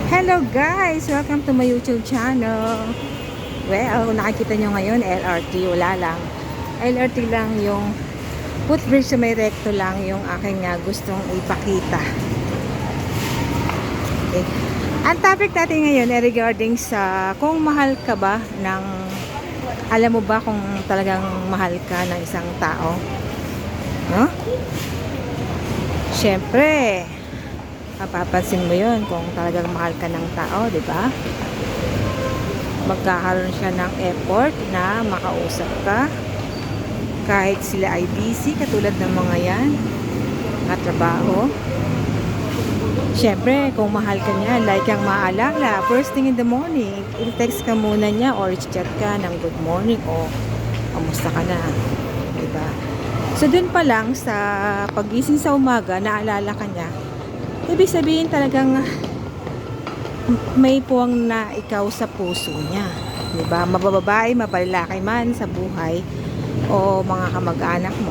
Hello guys! Welcome to my YouTube channel. Well, nakikita nyo ngayon LRT, wala lang. LRT lang yung footbridge sa may recto lang yung aking gustong ipakita. Okay. Ang topic natin ngayon ay regarding sa kung mahal ka ba ng, alam mo ba kung talagang mahal ka ng isang tao? No? Siyempre, mapapansin mo yun kung talagang mahal ka ng tao, di ba? Magkakaroon siya ng effort na makausap ka kahit sila ay busy, katulad ng mga yan na trabaho. Siyempre, kung mahal ka niya, like ang maalala, first thing in the morning, i-text ka muna niya or chat ka ng good morning o kamusta ka na, di ba? So, dun pa lang sa pagising sa umaga, naalala ka niya, ibig sabihin talagang may puwang na ikaw sa puso niya. Diba? Mabababae, mapalalaki man sa buhay o mga kamag-anak mo.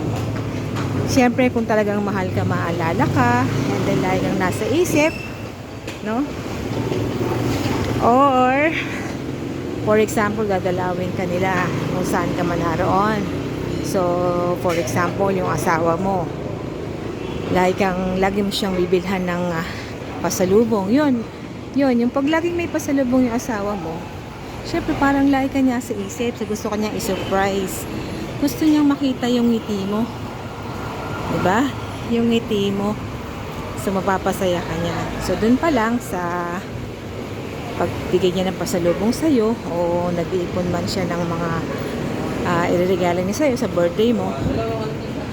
Siyempre, kung talagang mahal ka, maalala ka, and then lagi kang nasa isip, no? Or, for example, dadalawin ka nila kung saan ka man naroon. So, for example, yung asawa mo, lagi mo siyang bibilhan ng pasalubong. Yun, yung pag laging may pasalubong yung asawa mo, syempre parang lagi ka niya sa isip, so gusto ka niyang i-surprise. Gusto niyang makita yung ngiti mo. Diba? Yung ngiti mo. So, mapapasaya ka niya. So, dun pa lang sa pagbigay niya ng pasalubong sa'yo o nag-iipon man siya ng mga ireregalo niya sa'yo sa birthday mo,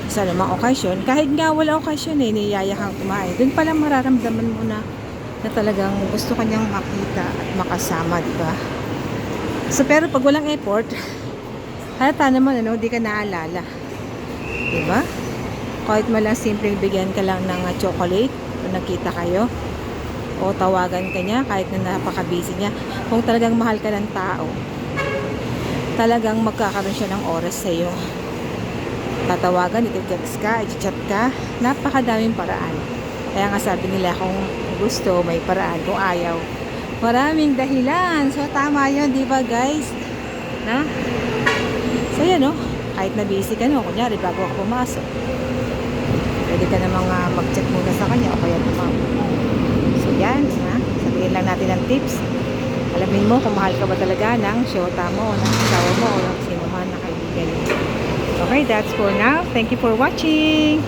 sa namang okasyon, kahit nga wala okasyon niyaya kang kumain, dun palang mararamdaman mo na talagang gusto kanyang makita at makasama, di ba? So, pero pag walang effort, halata naman, di ka naalala. Di ba? Kahit malang simpleng bigyan ka lang ng chocolate, kung nagkita kayo, o tawagan ka niya, kahit na napaka-busy niya, kung talagang mahal ka ng tao, talagang magkakaroon siya ng oras sa'yo. Tatawagan, i-text ka, i-chat ka, napakadaming paraan. Kaya nga sabi nila, kung gusto, may paraan. Kung ayaw, maraming dahilan. So, tama yun, di ba guys? Na? So, yan, no? Kahit na busy ka, no? Kunyari, bago ka pumasok, pwede ka namang mag-chat muna sa kanya o kaya tumawag. So, yan, ha? Sabihin lang natin ang tips. Alamin mo kung mahal ka ba talaga ng syota mo, ng asawa mo, o ng sino man na kaibigan mo. Okay, that's for now. Thank you for watching.